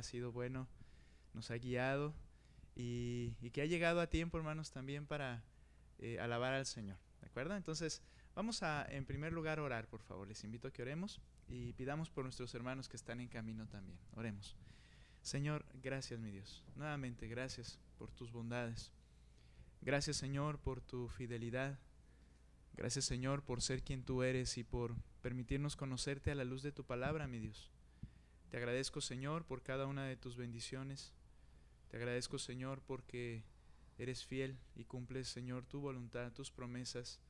ha sido bueno, nos ha guiado y que ha llegado a tiempo, hermanos, también para alabar al Señor, ¿de acuerdo? Entonces vamos a, en primer lugar, orar, por favor. Les invito a que oremos y pidamos por nuestros hermanos que están en camino también. Oremos. Señor, gracias, mi Dios. Nuevamente, gracias por tus bondades. Gracias, Señor, por tu fidelidad. Gracias, Señor, por ser quien tú eres y por permitirnos conocerte a la luz de tu palabra, mi Dios. Te agradezco, Señor, por cada una de tus bendiciones. Te agradezco, Señor, porque eres fiel y cumples, Señor, tu voluntad, tus promesas.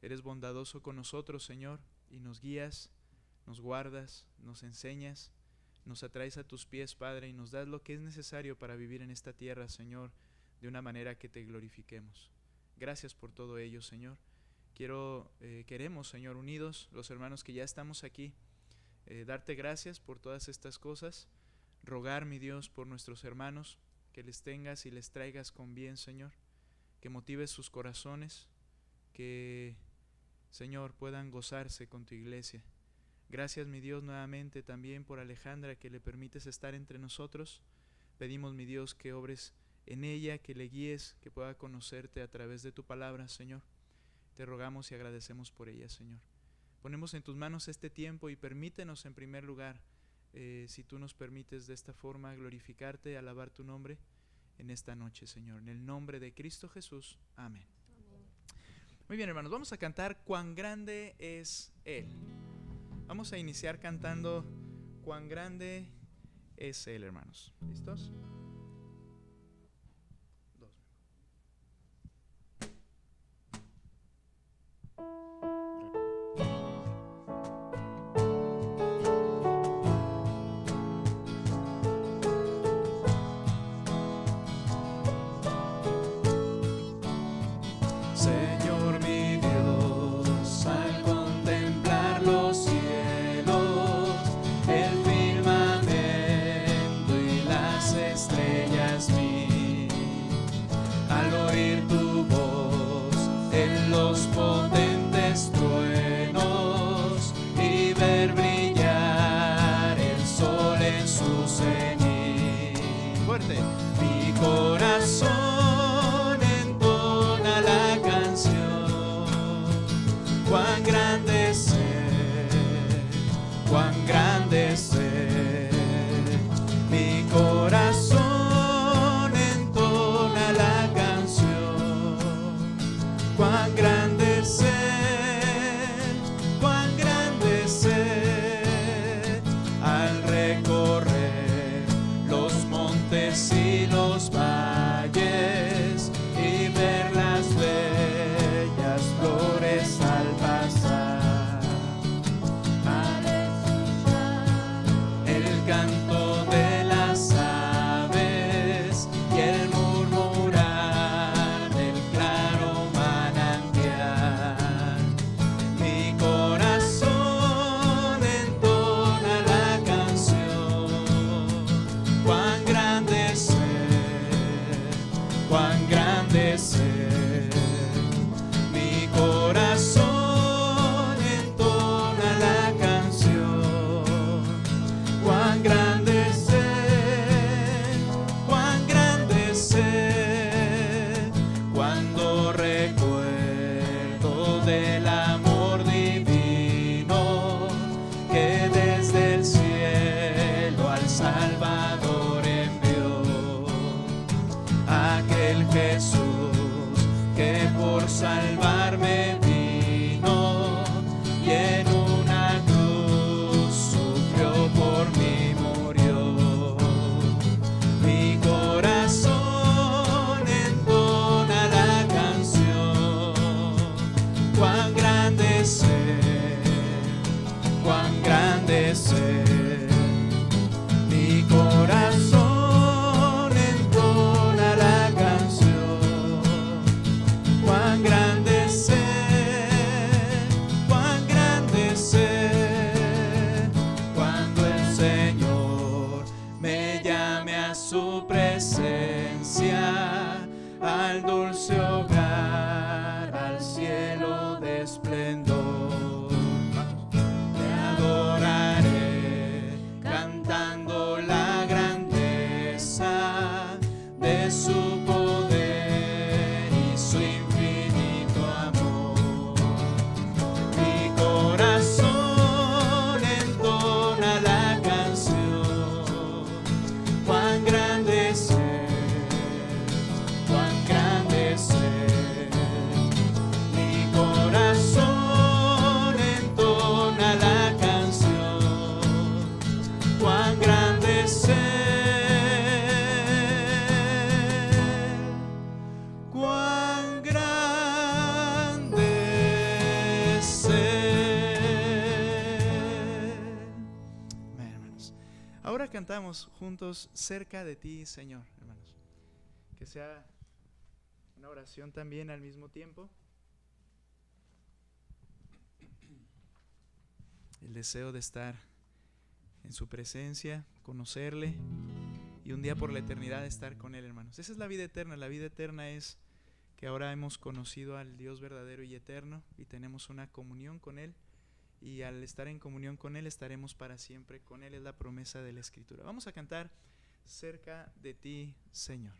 Eres bondadoso con nosotros, Señor, y nos guías, nos guardas, nos enseñas, nos atraes a tus pies, Padre, y nos das lo que es necesario para vivir en esta tierra, Señor, de una manera que te glorifiquemos. Gracias por todo ello, Señor. Queremos, Señor, unidos, los hermanos que ya estamos aquí, darte gracias por todas estas cosas, rogar, mi Dios, por nuestros hermanos, que les tengas y les traigas con bien, Señor, que motives sus corazones, que, Señor, puedan gozarse con tu iglesia. Gracias, mi Dios, nuevamente también por Alejandra, que le permites estar entre nosotros. Pedimos, mi Dios, que obres en ella, que le guíes, que pueda conocerte a través de tu palabra, Señor. Te rogamos y agradecemos por ella, Señor. Ponemos en tus manos este tiempo y permítenos en primer lugar, si tú nos permites de esta forma, glorificarte, alabar tu nombre en esta noche, Señor. En el nombre de Cristo Jesús. Amén. Amén. Muy bien, hermanos, vamos a cantar Cuán grande es Él. Vamos a iniciar cantando Cuán grande es Él, hermanos. ¿Listos? Mi corazón entona la canción. Cuán grande es Él, cuán grande es Él. Mi corazón entona la canción. Cuán grande es Él, cuán grande es Él. Al recorrer los montes y los valles y ver las bellas flores al pasar, al escuchar el canto de las aves y el murmurar del claro manantial. Mi corazón entona la canción. Cuán grande es Ahora cantamos juntos cerca de ti, Señor, hermanos. Que sea una oración también al mismo tiempo. El deseo de estar en su presencia, conocerle y un día por la eternidad estar con Él, hermanos. Esa es la vida eterna. La vida eterna es que ahora hemos conocido al Dios verdadero y eterno y tenemos una comunión con Él, y al estar en comunión con Él estaremos para siempre con Él. Es la promesa de la Escritura. Vamos a cantar cerca de ti, Señor.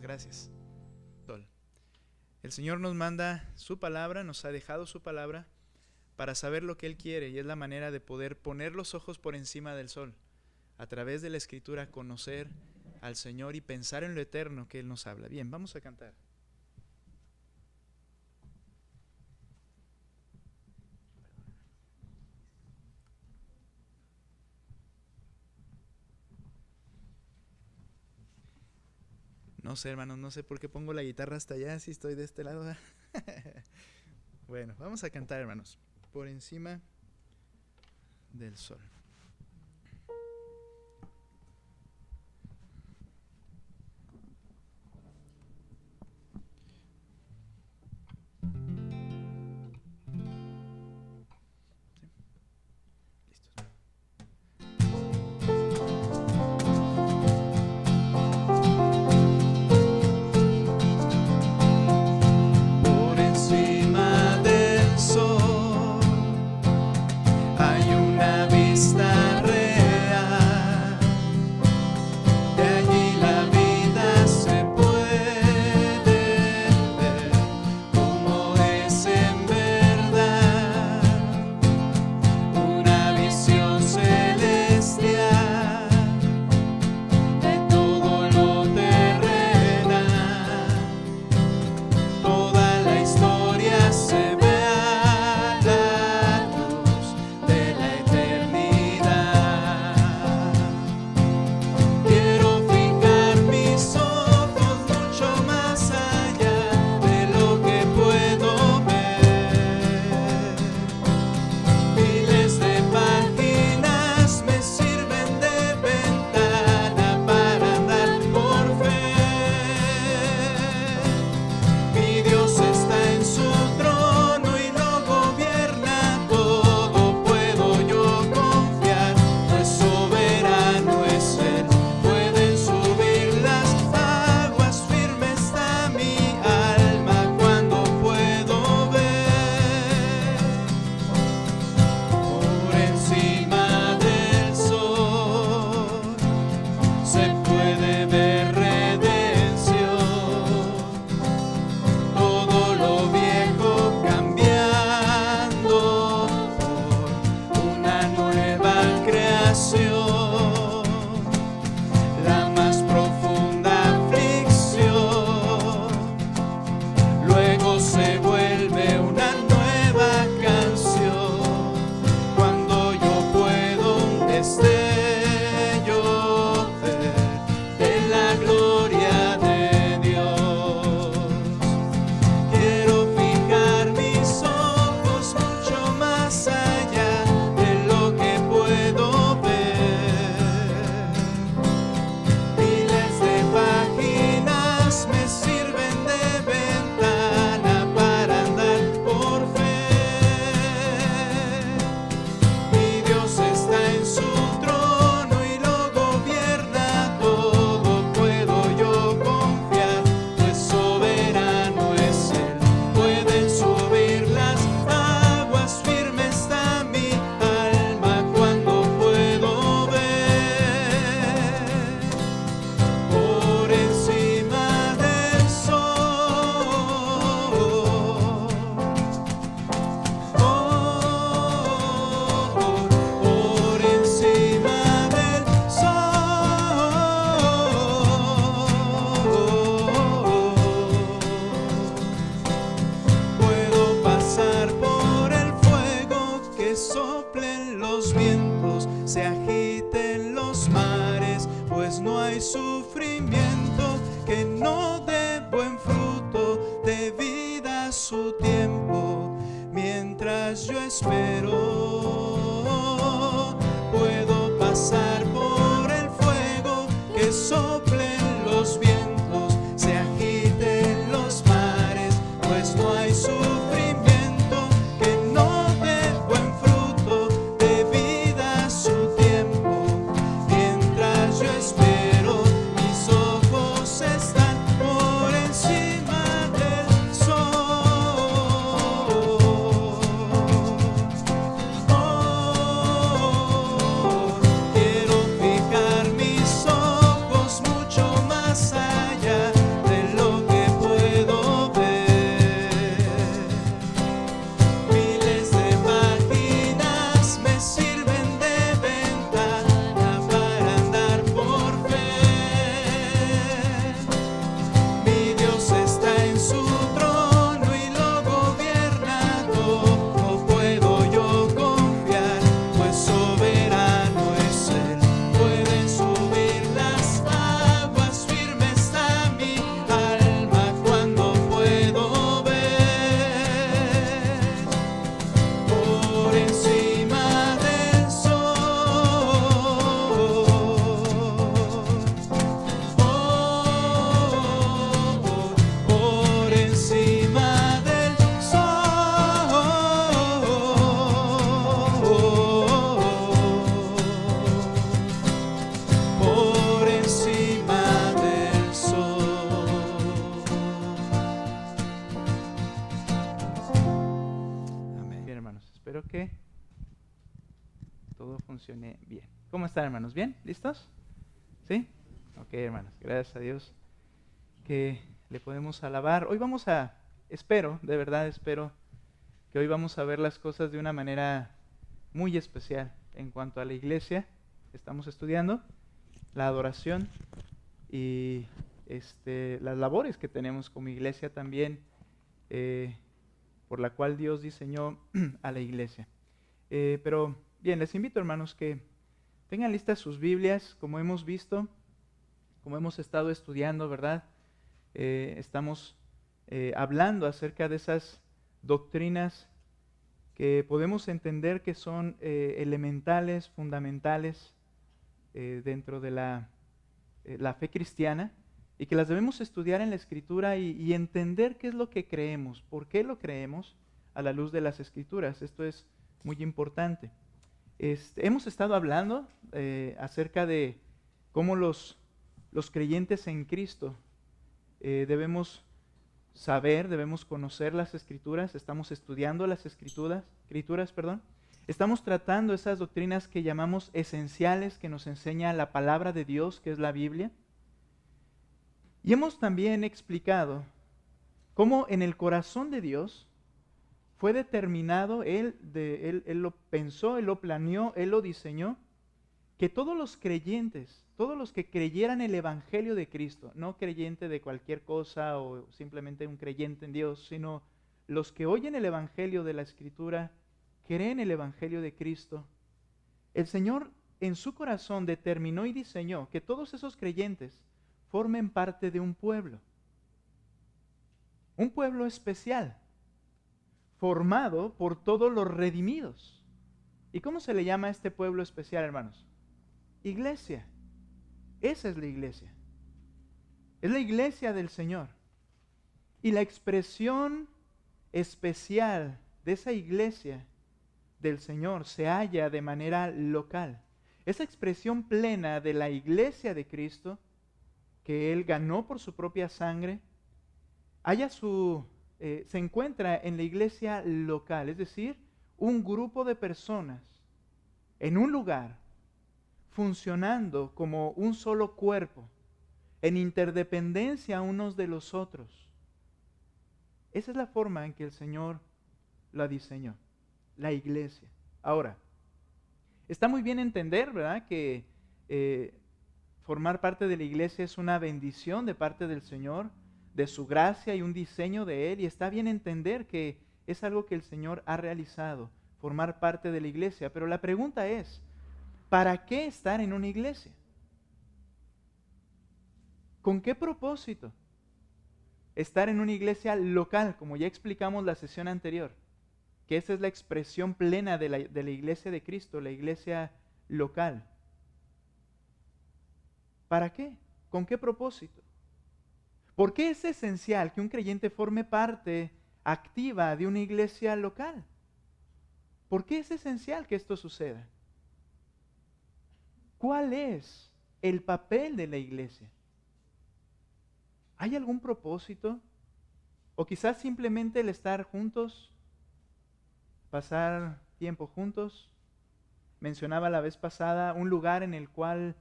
Gracias. El Señor nos manda su palabra, nos ha dejado su palabra para saber lo que Él quiere, y es la manera de poder poner los ojos por encima del sol, a través de la Escritura conocer al Señor y pensar en lo eterno que Él nos habla. Bien, vamos a cantar. No sé, hermanos, no sé por qué pongo la guitarra hasta allá si estoy de este lado. Bueno, vamos a cantar, hermanos, por encima del sol. Se ve a la luz de la eternidad. los vientos, se agiten los mares, pues no hay sufrimiento que no dé buen fruto, de vida su tiempo. Mientras yo espero, puedo pasar por el fuego, que soplen los vientos, se agiten los mares, pues no hay sufrimiento que no dé buen fruto, de vida su tiempo. Mientras yo espero, mis ojos están por encima del sol. Quiero fijar mis ojos mucho más allá de lo que puedo ver. Miles de páginas me sirven de ventana para andar por fe. Mi Dios está en su trono y lo gobierna todo. No puedo yo confiar, pues soberano es Él. Pueden subir las aguas, firme está mi alma cuando puedo ver por encima del sol. Por encima del sol. Por encima del sol. Amén. Bien, hermanos, espero que todo funcione bien. ¿Cómo están, hermanos? ¿Bien? ¿Listos? ¿Sí? Ok, hermanos, gracias a Dios que le podemos alabar. Hoy vamos a, de verdad espero, que hoy vamos a ver las cosas de una manera muy especial en cuanto a la iglesia. Estamos estudiando la adoración y las labores que tenemos como iglesia también, por la cual Dios diseñó a la iglesia. Pero bien, les invito, hermanos, que tengan listas sus Biblias, como hemos visto, como hemos estado estudiando, ¿verdad? Estamos hablando acerca de esas doctrinas que podemos entender que son elementales, fundamentales dentro de la fe cristiana, y que las debemos estudiar en la Escritura y entender qué es lo que creemos, por qué lo creemos a la luz de las Escrituras. Esto es muy importante. Hemos estado hablando acerca de cómo los creyentes en Cristo debemos saber, debemos conocer las Escrituras. Estamos estudiando las escrituras, Estamos tratando esas doctrinas que llamamos esenciales, que nos enseña la palabra de Dios, que es la Biblia. Y hemos también explicado cómo en el corazón de Dios fue determinado, Él lo pensó, Él lo planeó, Él lo diseñó, que todos los creyentes, todos los que creyeran el Evangelio de Cristo, no creyente de cualquier cosa o simplemente un creyente en Dios, sino los que oyen el Evangelio de la Escritura, creen el Evangelio de Cristo, el Señor en su corazón determinó y diseñó que todos esos creyentes formen parte de un pueblo especial, formado por todos los redimidos. ¿Y cómo se le llama a este pueblo especial, hermanos? Iglesia. Esa es la iglesia. Es la iglesia del Señor. Y la expresión especial de esa iglesia del Señor se halla de manera local. Esa expresión plena de la iglesia de Cristo, que Él ganó por su propia sangre, se encuentra en la iglesia local, es decir, un grupo de personas en un lugar, funcionando como un solo cuerpo, en interdependencia unos de los otros. Esa es la forma en que el Señor la diseñó, la iglesia. Ahora, está muy bien entender, ¿verdad?, que formar parte de la iglesia es una bendición de parte del Señor, de su gracia y un diseño de Él, y está bien entender que es algo que el Señor ha realizado, formar parte de la iglesia, pero la pregunta es, ¿para qué estar en una iglesia? ¿Con qué propósito? Estar en una iglesia local, como ya explicamos la sesión anterior, que esa es la expresión plena de la iglesia de Cristo, la iglesia local. ¿Para qué? ¿Con qué propósito? ¿Por qué es esencial que un creyente forme parte activa de una iglesia local? ¿Por qué es esencial que esto suceda? ¿Cuál es el papel de la iglesia? ¿Hay algún propósito? ¿O quizás simplemente el estar juntos, pasar tiempo juntos? Mencionaba la vez pasada un lugar en el cual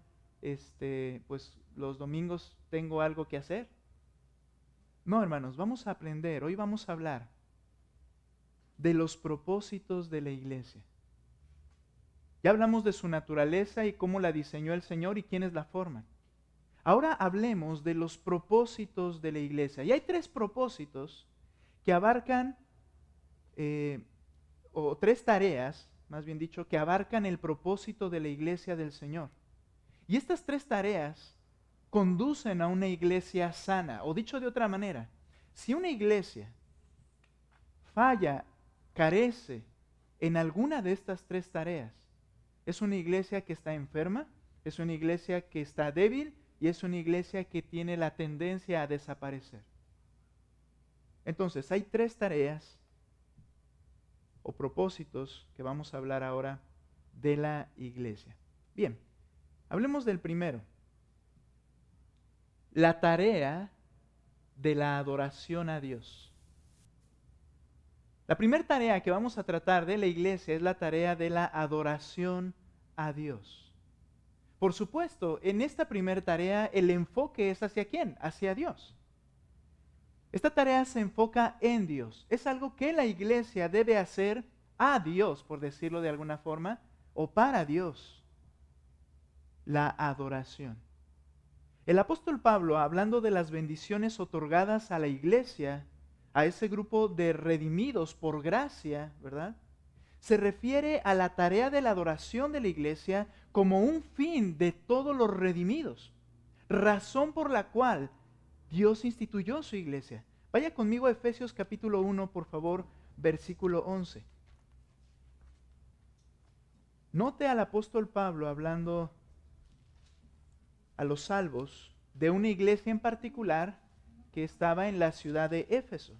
pues los domingos tengo algo que hacer. No, hermanos, vamos a aprender, hoy vamos a hablar de los propósitos de la iglesia. Ya hablamos de su naturaleza y cómo la diseñó el Señor y quiénes la forman. Ahora hablemos de los propósitos de la iglesia. Y hay 3 propósitos que abarcan, o 3 tareas, más bien dicho, que abarcan el propósito de la iglesia del Señor. Y estas 3 tareas conducen a una iglesia sana. O dicho de otra manera, si una iglesia falla, carece en alguna de estas 3 tareas, es una iglesia que está enferma, es una iglesia que está débil y es una iglesia que tiene la tendencia a desaparecer. Entonces, hay 3 tareas o propósitos que vamos a hablar ahora de la iglesia. Bien, hablemos del primero. La tarea de la adoración a Dios. La primera tarea que vamos a tratar de la iglesia es la tarea de la adoración a Dios. Por supuesto, en esta primera tarea el enfoque es ¿hacia quién? Hacia Dios. Esta tarea se enfoca en Dios. Es algo que la iglesia debe hacer a Dios, por decirlo de alguna forma, o para Dios. La adoración. El apóstol Pablo, hablando de las bendiciones otorgadas a la iglesia, a ese grupo de redimidos por gracia, ¿verdad? Se refiere a la tarea de la adoración de la iglesia como un fin de todos los redimidos, razón por la cual Dios instituyó su iglesia. Vaya conmigo a Efesios capítulo 1, por favor, versículo 11. Note al apóstol Pablo hablando a los salvos de una iglesia en particular que estaba en la ciudad de Éfeso.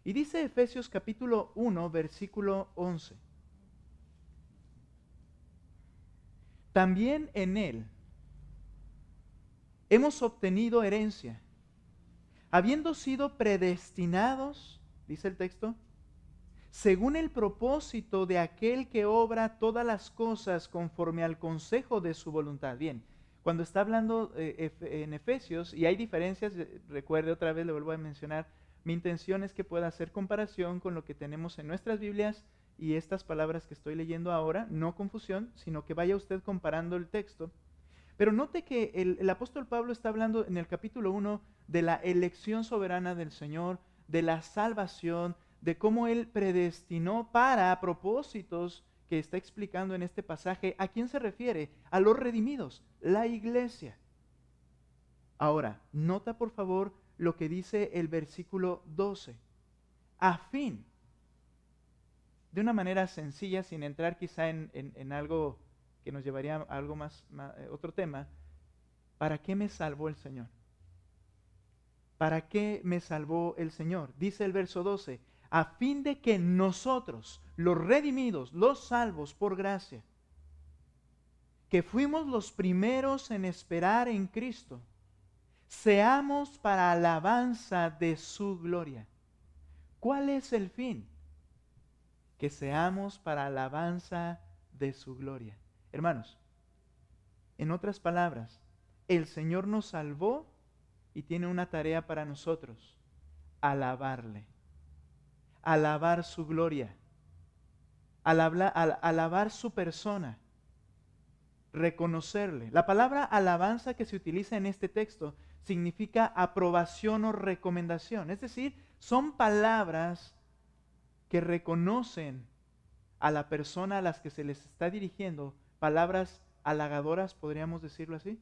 Y dice Efesios capítulo 1, versículo 11. También en él hemos obtenido herencia, habiendo sido predestinados, dice el texto, según el propósito de aquel que obra todas las cosas conforme al consejo de su voluntad. Bien, cuando está hablando en Efesios, y hay diferencias, recuerde otra vez, le vuelvo a mencionar, mi intención es que pueda hacer comparación con lo que tenemos en nuestras Biblias y estas palabras que estoy leyendo ahora, no confusión, sino que vaya usted comparando el texto. Pero note que el apóstol Pablo está hablando en el capítulo 1 de la elección soberana del Señor, de la salvación, de cómo Él predestinó para propósitos que está explicando en este pasaje. ¿A quién se refiere? A los redimidos, la iglesia. Ahora, nota por favor lo que dice el versículo 12. A fin, de una manera sencilla, sin entrar quizá en algo que nos llevaría a algo más otro tema, ¿para qué me salvó el Señor? ¿Para qué me salvó el Señor? Dice el verso 12, a fin de que nosotros, los redimidos, los salvos por gracia, que fuimos los primeros en esperar en Cristo, seamos para alabanza de su gloria. ¿Cuál es el fin? Que seamos para alabanza de su gloria. Hermanos, en otras palabras, el Señor nos salvó y tiene una tarea para nosotros: alabarle, alabar su gloria, alabar su persona, reconocerle. La palabra alabanza que se utiliza en este texto significa aprobación o recomendación. Es decir, son palabras que reconocen a la persona a las que se les está dirigiendo palabras halagadoras, podríamos decirlo así.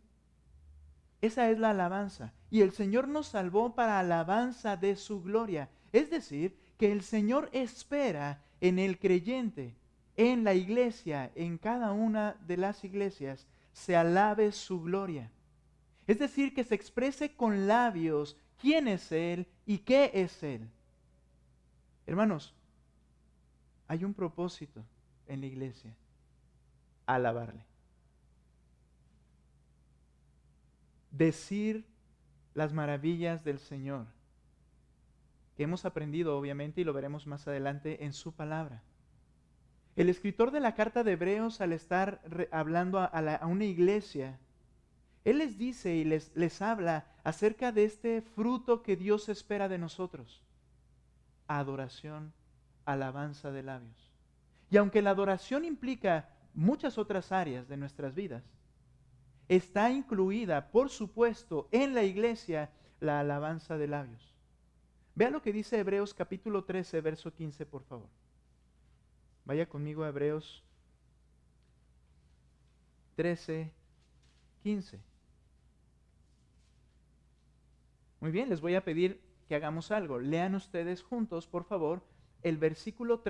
Esa es la alabanza. Y el Señor nos salvó para alabanza de su gloria. Es decir, que el Señor espera en el creyente, en la iglesia, en cada una de las iglesias, se alabe su gloria. Es decir, que se exprese con labios quién es Él y qué es Él. Hermanos, hay un propósito en la iglesia: alabarle. Decir las maravillas del Señor, que hemos aprendido obviamente y lo veremos más adelante en su palabra. El escritor de la carta de Hebreos, al estar hablando a una iglesia, él les dice y les habla acerca de este fruto que Dios espera de nosotros: adoración, alabanza de labios. Y aunque la adoración implica muchas otras áreas de nuestras vidas, está incluida, por supuesto, en la iglesia la alabanza de labios. Vea lo que dice Hebreos capítulo 13, verso 15, por favor. Vaya conmigo a Hebreos 13, 15. Muy bien, les voy a pedir que hagamos algo. Lean ustedes juntos, por favor, el capítulo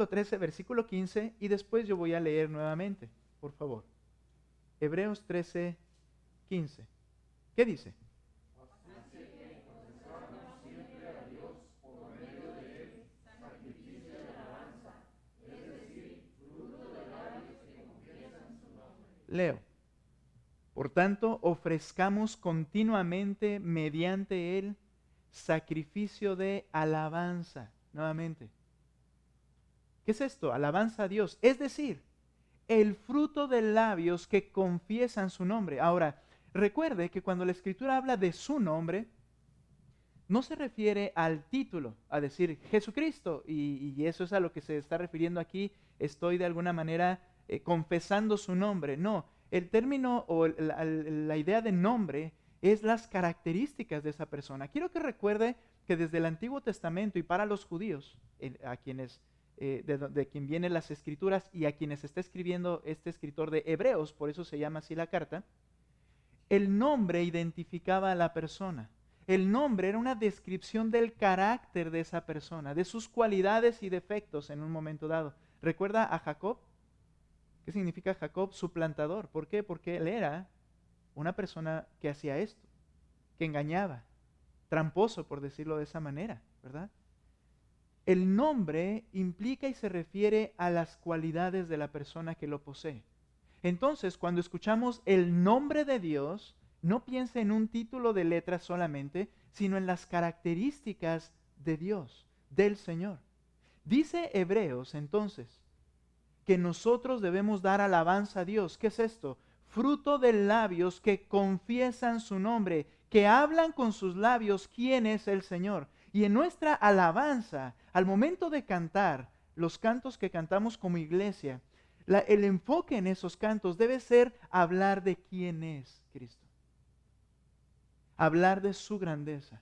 13, versículo 15, y después yo voy a leer nuevamente, por favor. Hebreos 13, 15. ¿Qué dice? Leo. Por tanto, ofrezcamos continuamente mediante él sacrificio de alabanza. Nuevamente, ¿qué es esto? Alabanza a Dios. Es decir, el fruto de labios que confiesan su nombre. Ahora, recuerde que cuando la Escritura habla de su nombre, no se refiere al título, a decir Jesucristo, y eso es a lo que se está refiriendo aquí. Estoy de alguna manera confesando su nombre. No, el término o la idea de nombre es las características de esa persona. Quiero que recuerde que desde el Antiguo Testamento y para los judíos, a quienes de quien vienen las Escrituras y a quienes está escribiendo este escritor de Hebreos, por eso se llama así la carta, el nombre identificaba a la persona. El nombre era una descripción del carácter de esa persona, de sus cualidades y defectos en un momento dado. ¿Recuerda a Jacob? ¿Qué significa Jacob? Suplantador. ¿Por qué? Porque él era una persona que hacía esto, que engañaba, tramposo, por decirlo de esa manera, ¿verdad? El nombre implica y se refiere a las cualidades de la persona que lo posee. Entonces, cuando escuchamos el nombre de Dios, no piense en un título de letras solamente, sino en las características de Dios, del Señor. Dice Hebreos, entonces, que nosotros debemos dar alabanza a Dios. ¿Qué es esto? Fruto de labios que confiesan su nombre, que hablan con sus labios quién es el Señor. Y en nuestra alabanza, al momento de cantar, los cantos que cantamos como iglesia, el enfoque en esos cantos debe ser hablar de quién es Cristo. Hablar de su grandeza,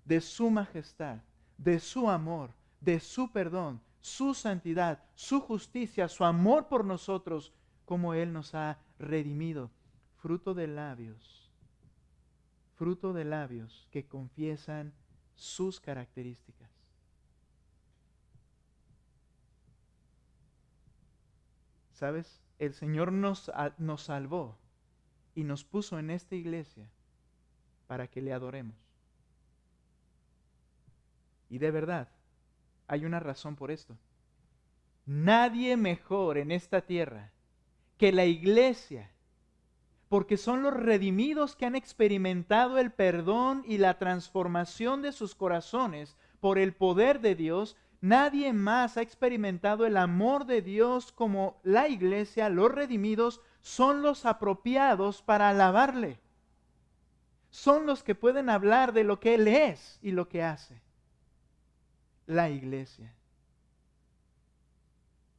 de su majestad, de su amor, de su perdón, su santidad, su justicia, su amor por nosotros, como Él nos ha redimido. Fruto de labios que confiesan sus características. ¿Sabes? El Señor nos salvó y nos puso en esta iglesia para que le adoremos. Y de verdad, hay una razón por esto. Nadie mejor en esta tierra que la iglesia, porque son los redimidos que han experimentado el perdón y la transformación de sus corazones por el poder de Dios. Nadie más ha experimentado el amor de Dios como la iglesia. Los redimidos son los apropiados para alabarle. Son los que pueden hablar de lo que Él es y lo que hace. La iglesia.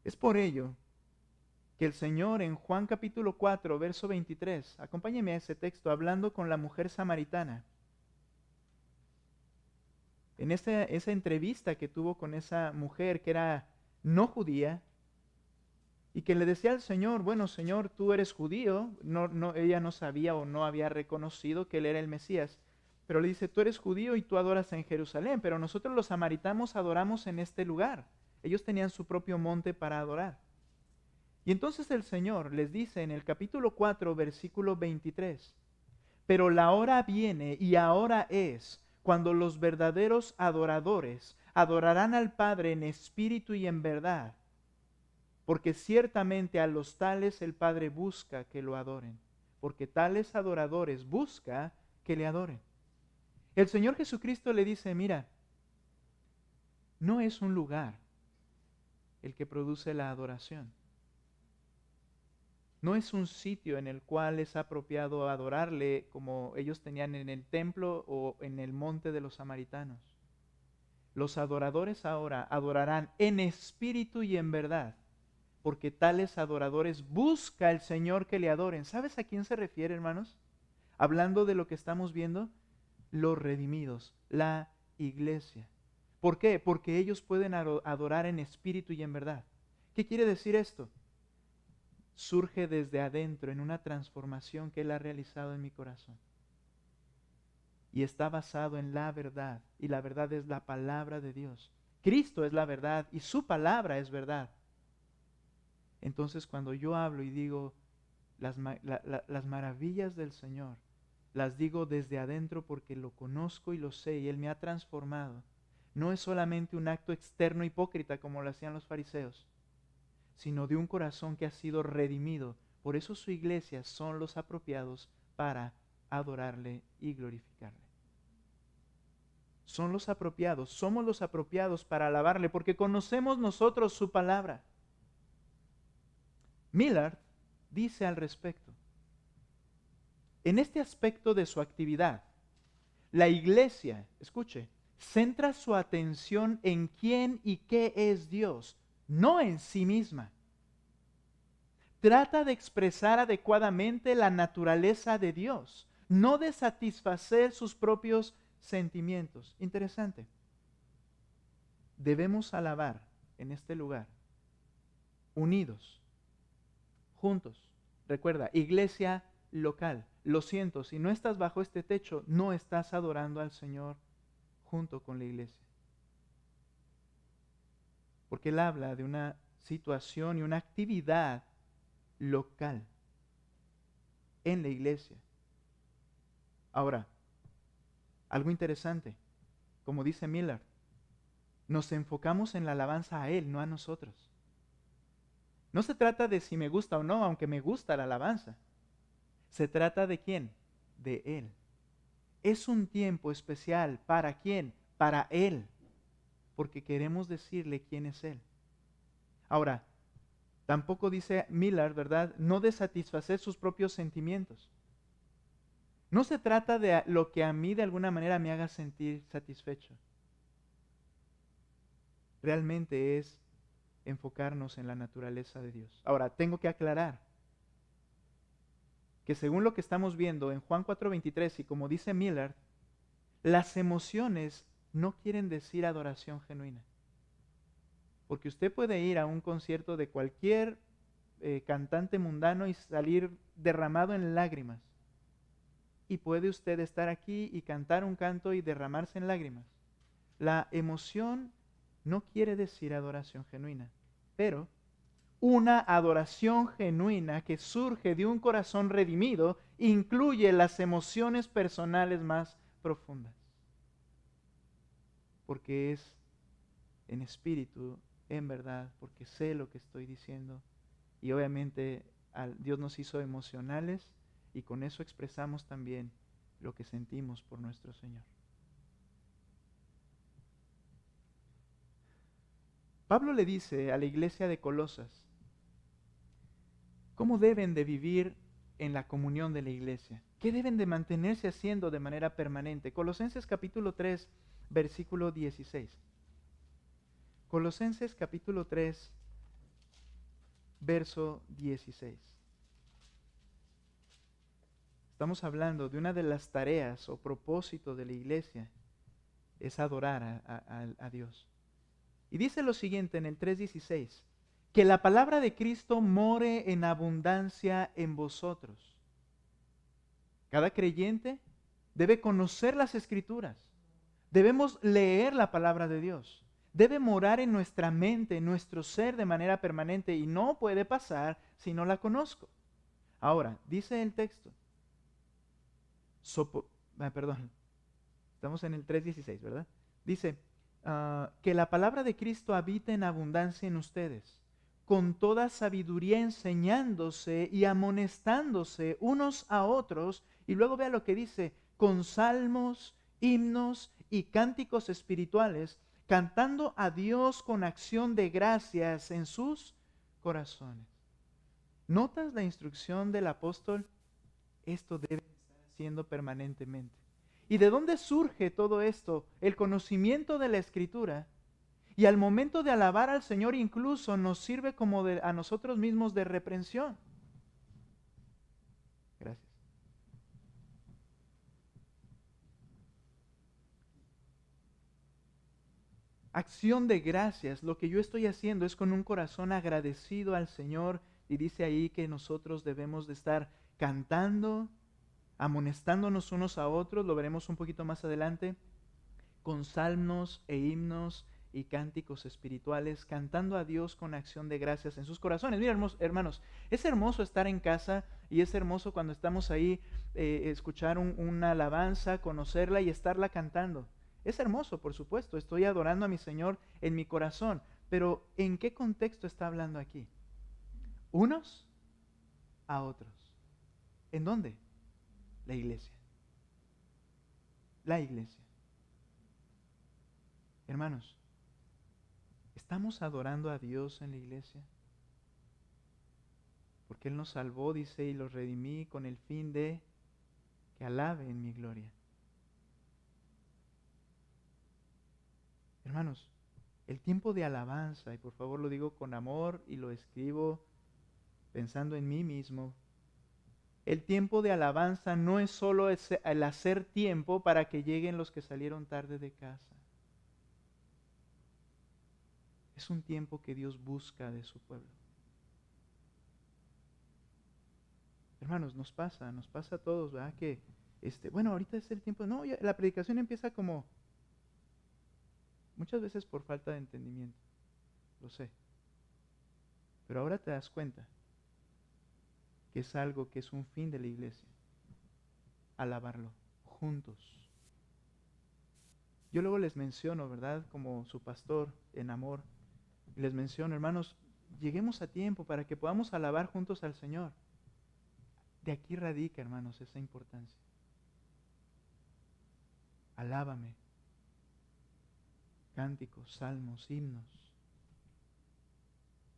Es por ello que el Señor en Juan capítulo 4, verso 23, acompáñeme a ese texto, hablando con la mujer samaritana. en esa entrevista que tuvo con esa mujer que era no judía, y que le decía al Señor, bueno, Señor, tú eres judío. Ella no sabía o no había reconocido que Él era el Mesías. Pero le dice, tú eres judío y tú adoras en Jerusalén, pero nosotros los samaritanos adoramos en este lugar. Ellos tenían su propio monte para adorar. Y entonces el Señor les dice en el capítulo 4, versículo 23, pero la hora viene y ahora es cuando los verdaderos adoradores adorarán al Padre en espíritu y en verdad, porque ciertamente a los tales el Padre busca que lo adoren, porque tales adoradores busca que le adoren. El Señor Jesucristo le dice, mira, no es un lugar el que produce la adoración. No es un sitio en el cual es apropiado adorarle como ellos tenían en el templo o en el monte de los samaritanos. Los adoradores ahora adorarán en espíritu y en verdad, porque tales adoradores busca el Señor que le adoren. ¿Sabes a quién se refiere, hermanos? Hablando de lo que estamos viendo, los redimidos, la iglesia. ¿Por qué? Porque ellos pueden adorar en espíritu y en verdad. ¿Qué quiere decir esto? Surge desde adentro en una transformación que Él ha realizado en mi corazón. Y está basado en la verdad, y la verdad es la palabra de Dios. Cristo es la verdad y su palabra es verdad. Entonces cuando yo hablo y digo las maravillas del Señor, las digo desde adentro porque lo conozco y lo sé y Él me ha transformado. No es solamente un acto externo hipócrita como lo hacían los fariseos, sino de un corazón que ha sido redimido. Por eso su iglesia son los apropiados para adorarle y glorificarle. Son los apropiados, somos los apropiados para alabarle porque conocemos nosotros su palabra. Millard dice al respecto, en este aspecto de su actividad, la iglesia, escuche, centra su atención en quién y qué es Dios, no en sí misma. Trata de expresar adecuadamente la naturaleza de Dios, no de satisfacer sus propios sentimientos. Interesante. Debemos alabar en este lugar, unidos, juntos. Recuerda, iglesia local. Lo siento, si no estás bajo este techo, no estás adorando al Señor junto con la iglesia. Porque Él habla de una situación y una actividad local en la iglesia. Ahora, algo interesante, como dice Millard, nos enfocamos en la alabanza a Él, no a nosotros. No se trata de si me gusta o no, aunque me gusta la alabanza. Se trata de quién, de Él. Es un tiempo especial, ¿para quién? Para Él, porque queremos decirle quién es Él. Ahora, tampoco dice Millard, ¿verdad? No de satisfacer sus propios sentimientos. No se trata de lo que a mí de alguna manera me haga sentir satisfecho. Realmente es enfocarnos en la naturaleza de Dios. Ahora, tengo que aclarar que según lo que estamos viendo en Juan 4:23 y como dice Millard, las emociones no quieren decir adoración genuina. Porque usted puede ir a un concierto de cualquier cantante mundano y salir derramado en lágrimas. Y puede usted estar aquí y cantar un canto y derramarse en lágrimas. La emoción no quiere decir adoración genuina, pero una adoración genuina que surge de un corazón redimido incluye las emociones personales más profundas. Porque es en espíritu, en verdad, porque sé lo que estoy diciendo. Y obviamente Dios nos hizo emocionales y con eso expresamos también lo que sentimos por nuestro Señor. Pablo le dice a la iglesia de Colosas cómo deben de vivir en la comunión de la iglesia, qué deben de mantenerse haciendo de manera permanente. Colosenses capítulo 3, versículo 16. Colosenses capítulo 3, verso 16. Estamos hablando de una de las tareas o propósitos de la iglesia, es adorar a Dios. Y dice lo siguiente en el 3:16, que la palabra de Cristo more en abundancia en vosotros. Cada creyente debe conocer las Escrituras. Debemos leer la palabra de Dios. Debe morar en nuestra mente, en nuestro ser de manera permanente y no puede pasar si no la conozco. Ahora, dice el texto, perdón, estamos en el 3:16, ¿verdad? Dice que la palabra de Cristo habita en abundancia en ustedes, con toda sabiduría enseñándose y amonestándose unos a otros. Y luego vea lo que dice, con salmos, himnos y cánticos espirituales, cantando a Dios con acción de gracias en sus corazones. ¿Notas la instrucción del apóstol? Esto debe estar haciendo permanentemente. ¿Y de dónde surge todo esto? El conocimiento de la Escritura. Y al momento de alabar al Señor incluso nos sirve como a nosotros mismos de reprensión. Gracias. Acción de gracias. Lo que yo estoy haciendo es con un corazón agradecido al Señor. Y dice ahí que nosotros debemos de estar cantando, amonestándonos unos a otros, lo veremos un poquito más adelante, con salmos e himnos y cánticos espirituales, cantando a Dios con acción de gracias en sus corazones. Mira, hermanos, es hermoso estar en casa y es hermoso cuando estamos ahí, escuchar una alabanza, conocerla y estarla cantando. Es hermoso, por supuesto, estoy adorando a mi Señor en mi corazón, pero ¿en qué contexto está hablando aquí? Unos a otros. ¿En dónde? La iglesia. La iglesia. Hermanos, ¿estamos adorando a Dios en la iglesia? Porque Él nos salvó, dice, y los redimí con el fin de que alaben mi gloria. Hermanos, el tiempo de alabanza, y por favor lo digo con amor y lo escribo pensando en mí mismo, el tiempo de alabanza no es solo el hacer tiempo para que lleguen los que salieron tarde de casa. Es un tiempo que Dios busca de su pueblo. Hermanos, nos pasa a todos, ¿verdad? Que, bueno, ahorita es el tiempo. No, la predicación empieza como, muchas veces por falta de entendimiento, lo sé. Pero ahora te das cuenta que es algo que es un fin de la iglesia. Alabarlo juntos. Yo luego les menciono, ¿verdad? Como su pastor en amor. Y les menciono, hermanos, lleguemos a tiempo para que podamos alabar juntos al Señor. De aquí radica, hermanos, esa importancia. Alábame. Cánticos, salmos, himnos.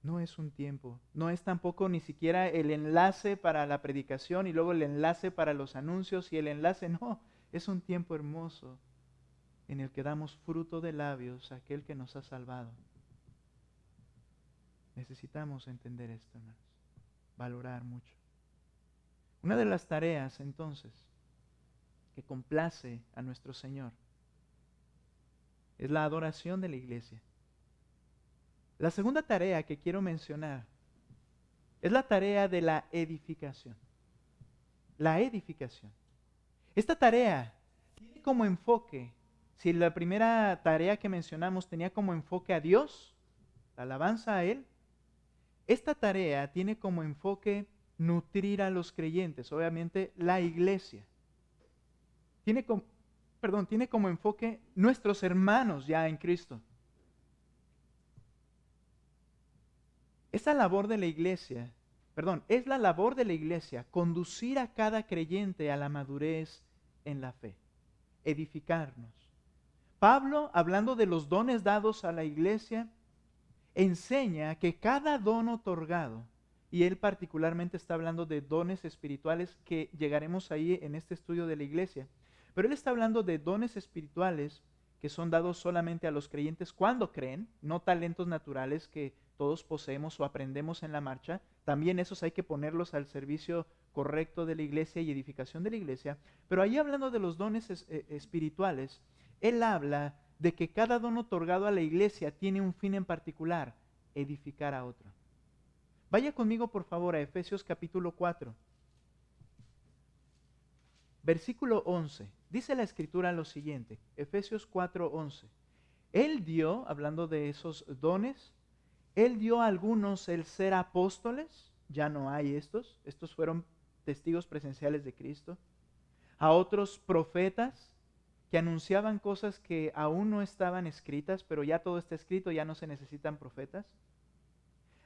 No es un tiempo, no es tampoco ni siquiera el enlace para la predicación y luego el enlace para los anuncios y el enlace, no, es un tiempo hermoso en el que damos fruto de labios a aquel que nos ha salvado. Necesitamos entender esto, hermanos, valorar mucho. Una de las tareas, entonces, que complace a nuestro Señor es la adoración de la iglesia. La segunda tarea que quiero mencionar es la tarea de la edificación. La edificación. Esta tarea tiene como enfoque, si la primera tarea que mencionamos tenía como enfoque a Dios, la alabanza a Él, esta tarea tiene como enfoque nutrir a los creyentes, obviamente la iglesia. Tiene como enfoque nuestros hermanos ya en Cristo. Es la labor de la iglesia conducir a cada creyente a la madurez en la fe, edificarnos. Pablo, hablando de los dones dados a la iglesia, enseña que cada don otorgado, y él particularmente está hablando de dones espirituales que llegaremos ahí en este estudio de la iglesia, pero él está hablando de dones espirituales que son dados solamente a los creyentes cuando creen, no talentos naturales que todos poseemos o aprendemos en la marcha. También esos hay que ponerlos al servicio correcto de la iglesia y edificación de la iglesia. Pero ahí hablando de los dones espirituales, él habla de que cada don otorgado a la iglesia tiene un fin en particular: edificar a otro. Vaya conmigo por favor a Efesios capítulo 4, versículo 11. Dice la escritura lo siguiente, Efesios 4:11. Él dio, hablando de esos dones, Él dio a algunos el ser apóstoles, ya no hay estos fueron testigos presenciales de Cristo. A otros profetas, que anunciaban cosas que aún no estaban escritas, pero ya todo está escrito, ya no se necesitan profetas.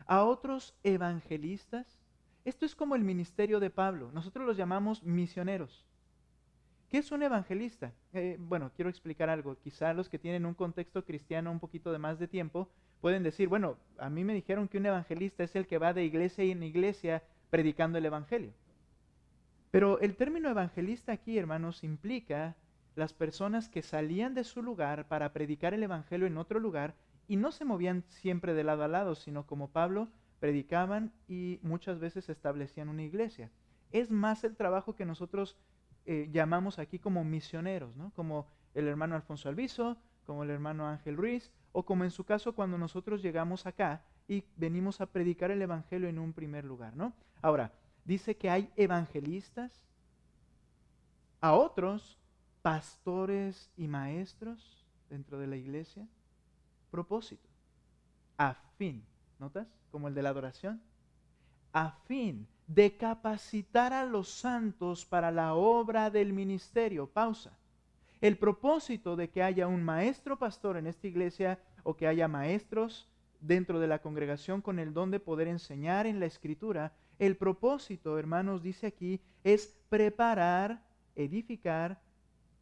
A otros evangelistas. Esto es como el ministerio de Pablo, nosotros los llamamos misioneros. ¿Qué es un evangelista? Bueno, quiero explicar algo. Quizá los que tienen un contexto cristiano un poquito de más de tiempo pueden decir, bueno, a mí me dijeron que un evangelista es el que va de iglesia en iglesia predicando el evangelio. Pero el término evangelista aquí, hermanos, implica las personas que salían de su lugar para predicar el evangelio en otro lugar y no se movían siempre de lado a lado, sino como Pablo, predicaban y muchas veces establecían una iglesia. Es más el trabajo que nosotros llamamos aquí como misioneros, ¿no? Como el hermano Alfonso Alviso, como el hermano Ángel Ruiz, o como en su caso cuando nosotros llegamos acá y venimos a predicar el evangelio en un primer lugar, ¿no? Ahora, dice que hay evangelistas, a otros pastores y maestros dentro de la iglesia. Propósito, a fin, ¿notas? Como el de la adoración, a fin de capacitar a los santos para la obra del ministerio. Pausa. El propósito de que haya un maestro pastor en esta iglesia o que haya maestros dentro de la congregación con el don de poder enseñar en la escritura, el propósito, hermanos, dice aquí, es preparar, edificar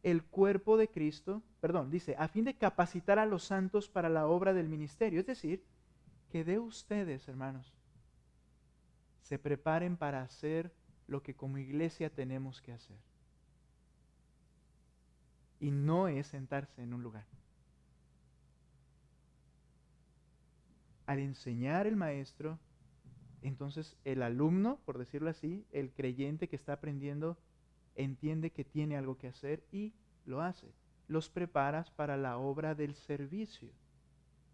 el cuerpo de Cristo, dice, a fin de capacitar a los santos para la obra del ministerio. Es decir, que de ustedes, hermanos, se preparen para hacer lo que como iglesia tenemos que hacer. Y no es sentarse en un lugar. Al enseñar el maestro, entonces el alumno, por decirlo así, el creyente que está aprendiendo, entiende que tiene algo que hacer y lo hace. Los preparas para la obra del servicio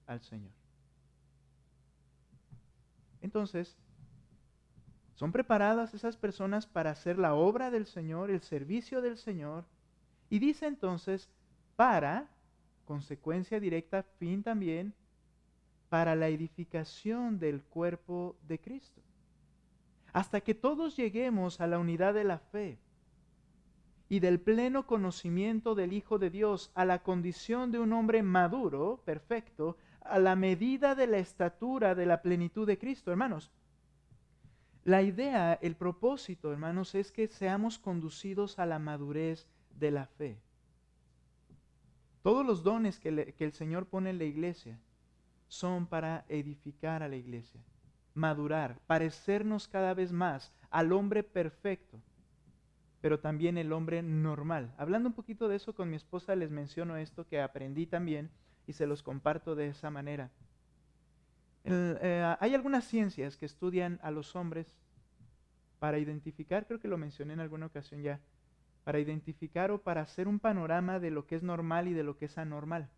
al Señor. Entonces, son preparadas esas personas para hacer la obra del Señor, el servicio del Señor. Y dice entonces, para, consecuencia directa, fin también, para la edificación del cuerpo de Cristo. Hasta que todos lleguemos a la unidad de la fe y del pleno conocimiento del Hijo de Dios, a la condición de un hombre maduro, perfecto, a la medida de la estatura de la plenitud de Cristo. Hermanos, la idea, el propósito, hermanos, es que seamos conducidos a la madurez de la fe. Todos los dones que el Señor pone en la iglesia son para edificar a la iglesia, madurar, parecernos cada vez más al hombre perfecto, pero también el hombre normal. Hablando un poquito de eso con mi esposa, les menciono esto que aprendí también y se los comparto de esa manera. Hay algunas ciencias que estudian a los hombres para identificar, creo que lo mencioné en alguna ocasión ya, para identificar o para hacer un panorama de lo que es normal y de lo que es anormal.